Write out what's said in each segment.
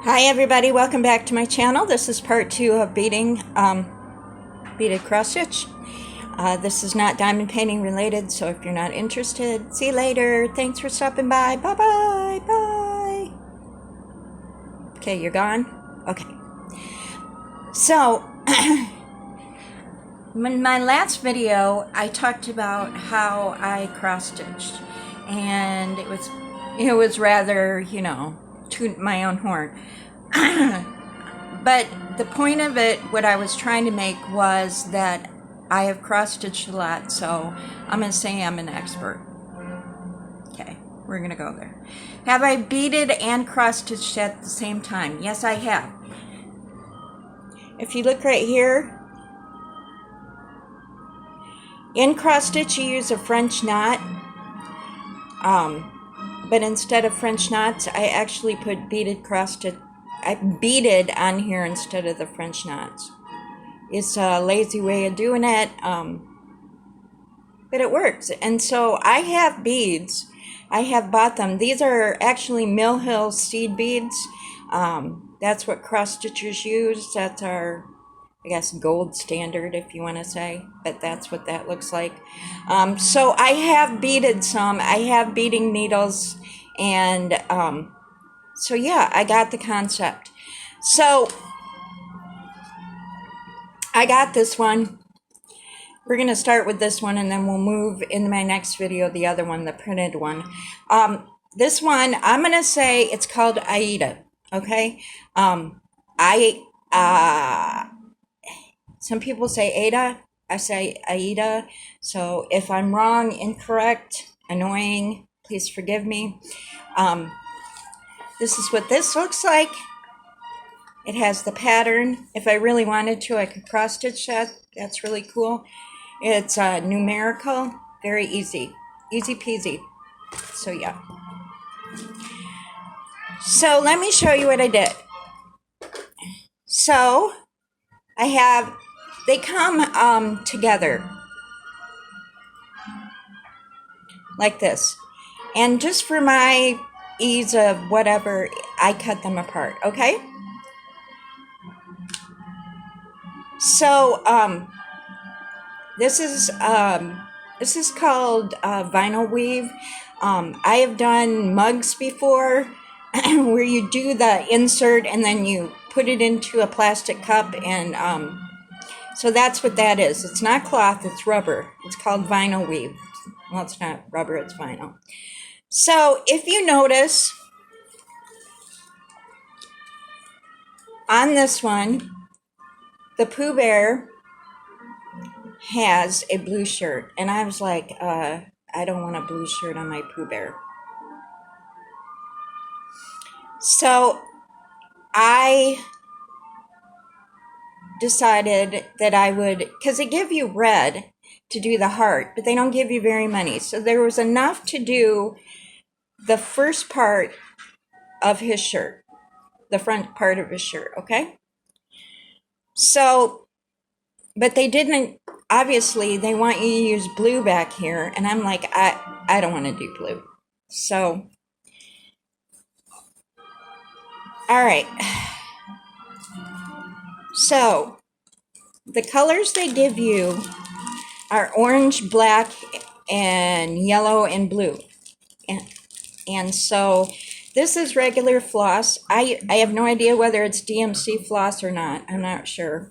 Hi everybody, welcome back to my channel. This is part 2 of beading beaded cross stitch. This is not diamond painting related, so if you're not interested, see you later. Thanks for stopping by. Bye bye. Bye. Okay, you're gone? Okay. So, in my last video, I talked about how I cross stitched, and it was rather, toot my own horn. But the point of it, what I was trying to make was that I have cross-stitched a lot, so I'm going to say I'm an expert. Okay, we're going to go there. Have I beaded and cross-stitched at the same time? Yes, I have. If you look right here, in cross-stitch you use a French knot, but instead of French knots, I actually put beaded cross-stitch. I beaded on here instead of the French knots. It's a lazy way of doing it, but it works. And so I have beads. I have bought them. These are actually Mill Hill seed beads. That's what cross stitchers use. That's our, I guess, gold standard, if you want to say, but that's what that looks like. So I have beaded some. I have beading needles, and so yeah, I got the concept. So I got this one. We're going to start with this one, and then we'll move in my next video, the other one, the printed one. This one, I'm going to say it's called Aida, okay? Some people say Aida. I say Aida. So if I'm wrong, incorrect, annoying, please forgive me. This is what this looks like. It has the pattern. If I really wanted to, I could cross stitch that. That's really cool. It's numerical, very easy. Easy peasy. So yeah. So let me show you what I did. So they come together like this. And just for my ease of whatever, I cut them apart, okay? So this is called vinyl weave. I have done mugs before where you do the insert and then you put it into a plastic cup, and so that's what that is. It's not cloth, it's rubber. It's called vinyl weave. Well, it's not rubber, it's vinyl. So if you notice on this one, the Pooh Bear has a blue shirt, and I was like, I don't want a blue shirt on my Pooh Bear. So I decided that I would, because they give you red to do the heart, but they don't give you very many. So there was enough to do the first part of his shirt, the front part of his shirt, okay? So, but they didn't, obviously, they want you to use blue back here, and I'm like, I don't want to do blue. So, all right. So, the colors they give you are orange, black, and yellow, and blue. And so, this is regular floss. I have no idea whether it's DMC floss or not. I'm not sure.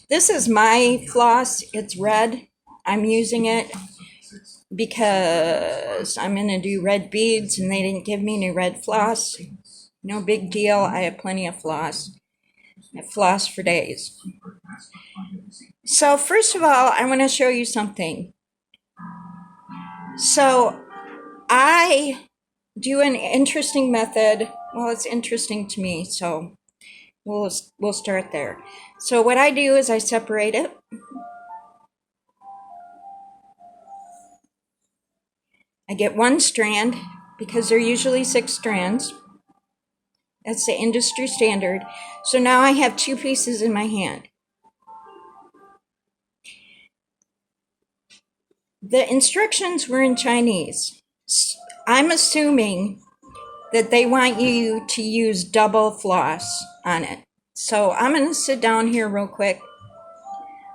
This is my floss. It's red. I'm using it because I'm going to do red beads, and they didn't give me any red floss. No big deal. I have plenty of floss. I floss for days. So first of all, I want to show you something. So I do an interesting method. Well, it's interesting to me, so we'll start there. So what I do is I separate it. I get one strand, because they're usually 6 strands. That's the industry standard. So now I have 2 pieces in my hand. The instructions were in Chinese. I'm assuming that they want you to use double floss on it. So I'm going to sit down here real quick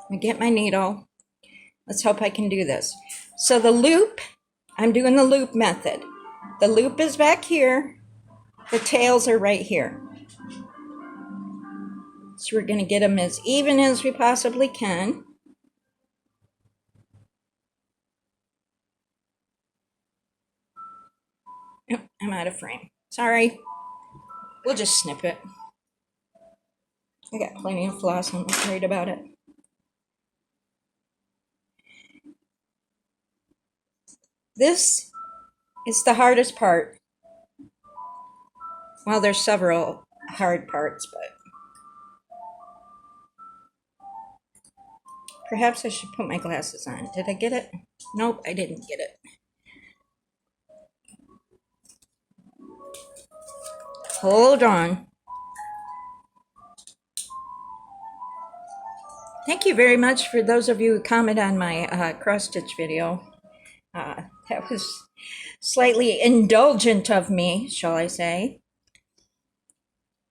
and get my needle. Let's hope I can do this. So the loop, I'm doing the loop method. The loop is back here. The tails are right here. So we're going to get them as even as we possibly can. Oh, I'm out of frame. Sorry. We'll just snip it. I got plenty of floss. I'm not worried about it. This is the hardest part. Well, there's several hard parts, but perhaps I should put my glasses on. Did I get it? Nope, I didn't get it. Hold on. Thank you very much for those of you who commented on my cross-stitch video. That was slightly indulgent of me, shall I say.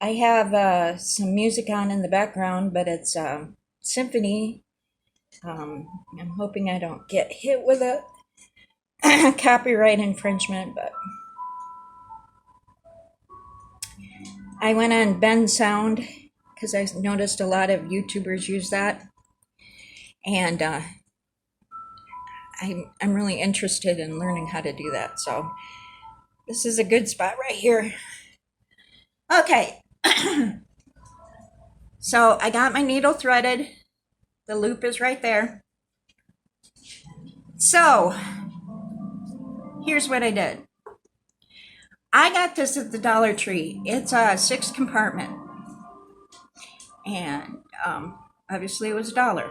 I have some music on in the background, but it's symphony. I'm hoping I don't get hit with a copyright infringement, but I went on Ben Sound because I noticed a lot of YouTubers use that, and I'm really interested in learning how to do that. So this is a good spot right here. Okay. So I got my needle threaded. The loop is right there. So here's what I did. I got this at the Dollar Tree. It's a 6 compartment. And obviously it was $1.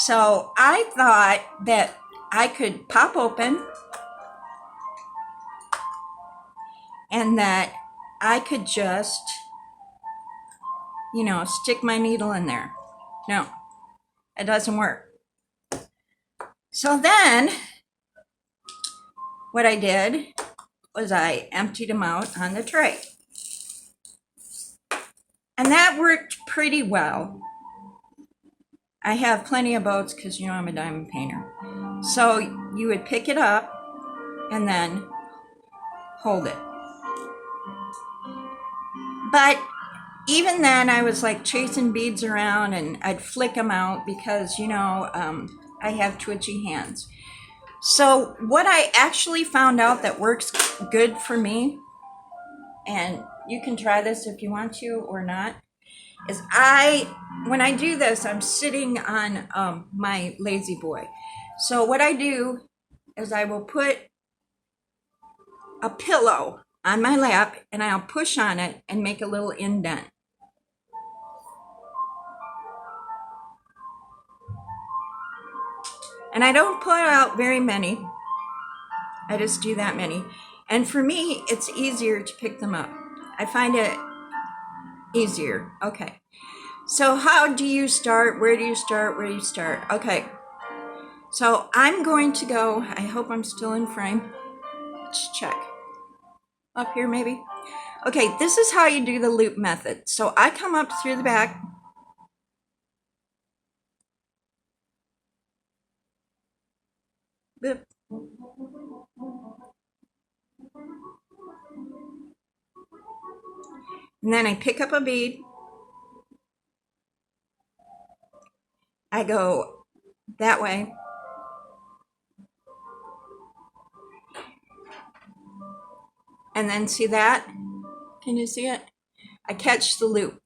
So I thought that I could pop open and that I could just, stick my needle in there. No, it doesn't work. So then what I did was I emptied them out on the tray. And that worked pretty well. I have plenty of boats because, I'm a diamond painter. So you would pick it up and then hold it. But even then, I was like chasing beads around and I'd flick them out because, I have twitchy hands. So what I actually found out that works good for me, and you can try this if you want to or not, is when I do this, I'm sitting on my lazy boy. So what I do is I will put a pillow on my lap and I'll push on it and make a little indent. And I don't pull out very many. I just do that many. And for me, it's easier to pick them up. I find it easier. Okay. So how do you start? Where do you start? Where do you start? Okay. So I'm going to go. I hope I'm still in frame. Let's check. Up here maybe. Okay, this is how you do the loop method. So I come up through the back. Boop. And then I pick up a bead. I go that way. And then see that? Can you see it? I catch the loop.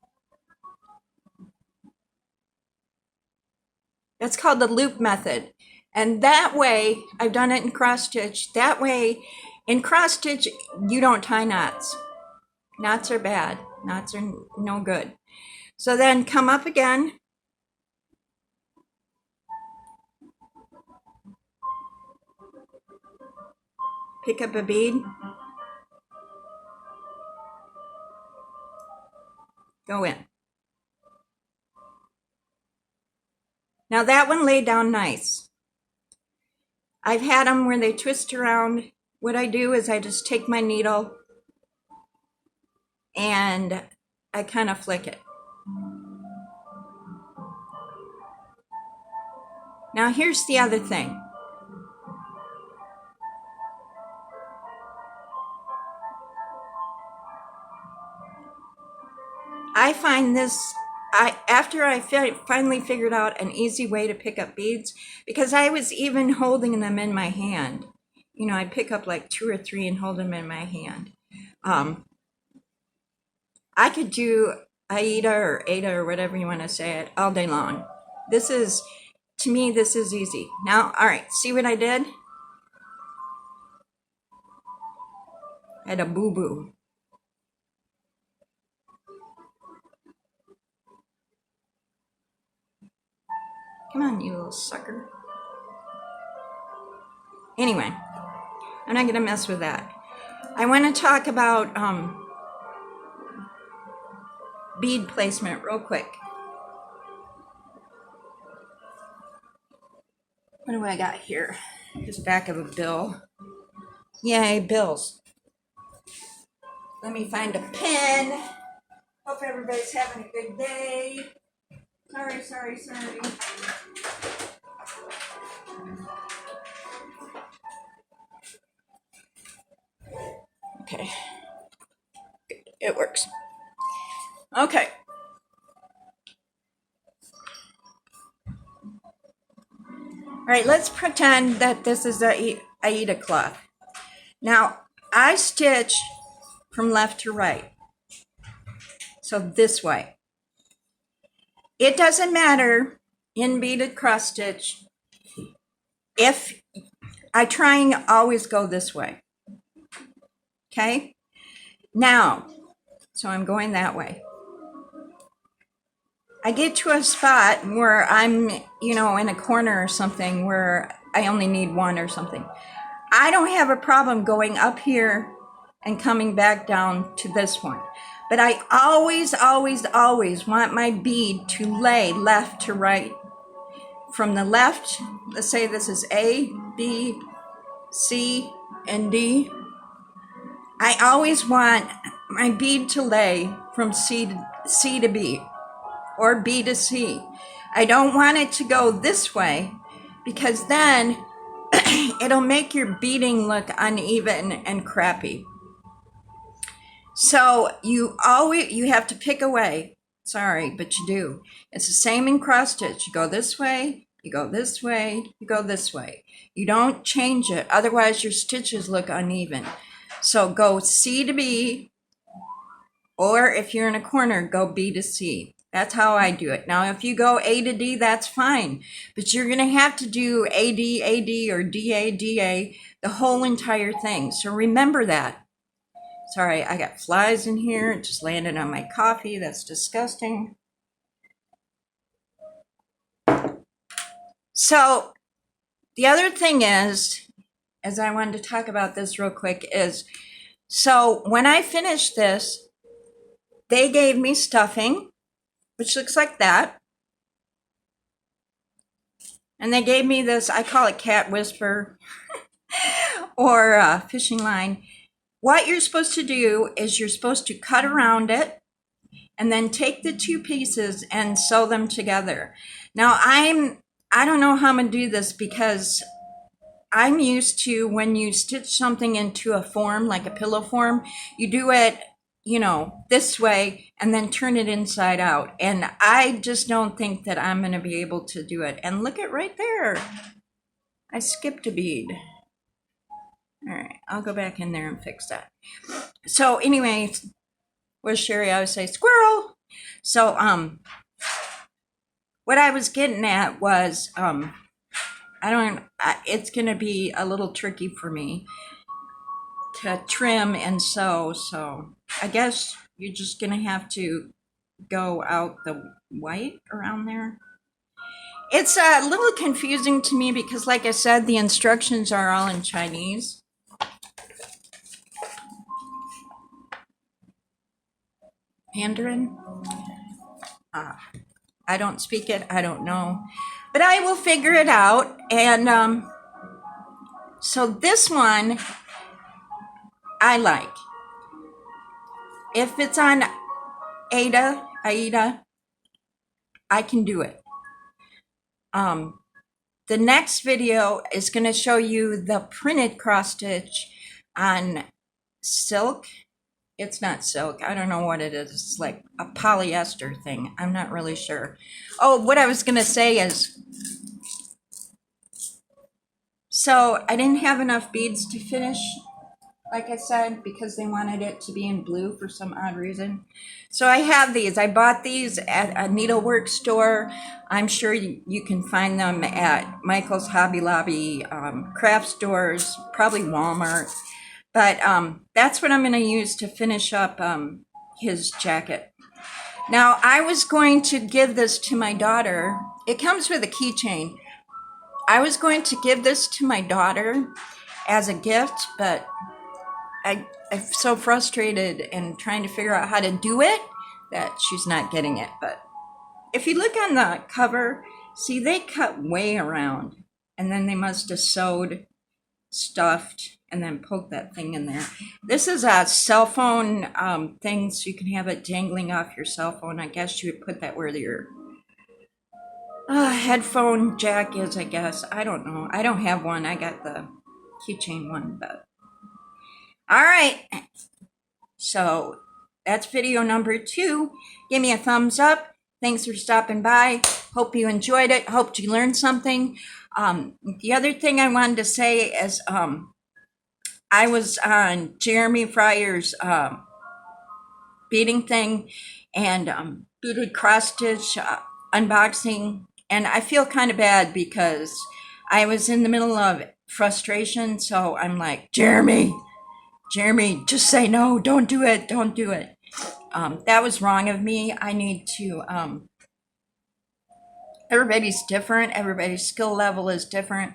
That's called the loop method. And that way, I've done it in cross stitch. That way, in cross stitch, you don't tie knots. Knots are bad. Knots are no good. So then come up again. Pick up a bead. Go in. Now that one laid down nice. I've had them where they twist around. What I do is I just take my needle and I kind of flick it. Now here's the other thing. I find this, after I finally figured out an easy way to pick up beads, because I was even holding them in my hand. You know, I'd pick up like 2 or 3 and hold them in my hand. I could do Aida or Ada or whatever you want to say it all day long. This is, to me, this is easy. Now, all right, see what I did? I had a boo-boo. Come on, you little sucker. Anyway, I'm not going to mess with that. I want to talk about bead placement real quick. What do I got here? Just back of a bill. Yay, bills. Let me find a pen. Hope everybody's having a good day. Sorry. Okay. It works. Okay. All right, let's pretend that this is the Aida cloth. Now, I stitch from left to right. So this way. It doesn't matter in beaded cross stitch if I try and always go this way. Okay? Now, so I'm going that way. I get to a spot where I'm, you know, in a corner or something where I only need one or something. I don't have a problem going up here and coming back down to this one. But I always want my bead to lay left to right. From the left, let's say this is A, B, C, and D. I always want my bead to lay from C to B or B to C. I don't want it to go this way because then it'll make your beading look uneven and crappy. So you have to pick a way. Sorry, but you do. It's the same in cross stitch. You go this way, you go this way, you go this way. You don't change it. Otherwise your stitches look uneven. So go C to B, or if you're in a corner, go B to C. That's how I do it. Now, if you go A to D, that's fine. But you're going to have to do AD, AD, or DA, DA, the whole entire thing. So remember that. Sorry, I got flies in here. It just landed on my coffee. That's disgusting. So the other thing is, as I wanted to talk about this real quick, is so when I finished this, they gave me stuffing, which looks like that. And they gave me this, I call it cat whisper or fishing line. What you're supposed to do is you're supposed to cut around it and then take the 2 pieces and sew them together. Now I don't know how I'm gonna do this because I'm used to when you stitch something into a form, like a pillow form, you do it, you know, this way and then turn it inside out. And I just don't think that I'm going to be able to do it. And look at right there. I skipped a bead. All right, I'll go back in there and fix that. So anyway, where's Sherry? I would say squirrel. So what I was getting at was it's going to be a little tricky for me to trim and sew, so I guess you're just gonna have to go out the white around there. It's a little confusing to me because, like I said, the instructions are all in Chinese. Mandarin? I don't speak it, I don't know, but I will figure it out. And so this one I like. If it's on Aida, I can do it. The next video is going to show you the printed cross stitch on silk. It's not silk. I don't know what it is. It's like a polyester thing. I'm not really sure. Oh, what I was going to say is, so I didn't have enough beads to finish, like I said, because they wanted it to be in blue for some odd reason. So I have these. I bought these at a needlework store. I'm sure you can find them at Michael's, Hobby Lobby, craft stores, probably Walmart. But that's what I'm going to use to finish up his jacket. Now, I was going to give this to my daughter. It comes with a keychain. I was going to give this to my daughter as a gift, but I'm so frustrated and trying to figure out how to do it that she's not getting it. But if you look on the cover, see, they cut way around, and then they must have sewed, stuffed, and then poked that thing in there. This is a cell phone thing, so you can have it dangling off your cell phone. I guess you would put that where your headphone jack is, I guess. I don't know. I don't have one. I got the keychain one, but all right. So that's video number 2. Give me a thumbs up. Thanks for stopping by. Hope you enjoyed it. Hope you learned something. The other thing I wanted to say is I was on Jeremy Fryer's beading thing and beaded cross stitch unboxing, and I feel kind of bad because I was in the middle of frustration, so I'm like, Jeremy, just say no, don't do it. That was wrong of me. I need to, everybody's different. Everybody's skill level is different.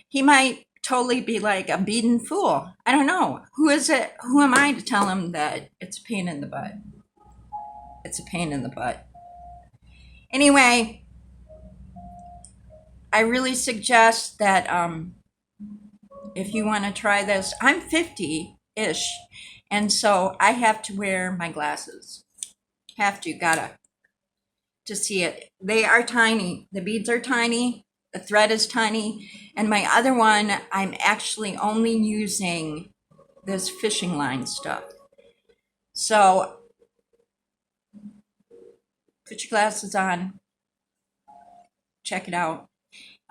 He might totally be like a beaten fool. I don't know. Who is it? Who am I to tell him that it's a pain in the butt? It's a pain in the butt. Anyway, I really suggest that if you want to try this, I'm 50-ish, and so I have to wear my glasses. Gotta, to see it. They are tiny. The beads are tiny. The thread is tiny. And my other one, I'm actually only using this fishing line stuff. So put your glasses on. Check it out.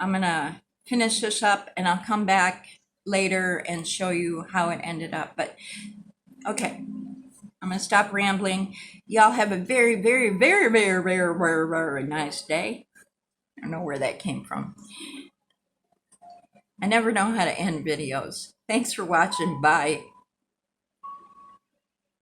I'm going to finish this up and I'll come back later and show you how it ended up. But okay, I'm going to stop rambling. Y'all have a very, very, very, very, very, very, very nice day. I don't know where that came from. I never know how to end videos. Thanks for watching. Bye.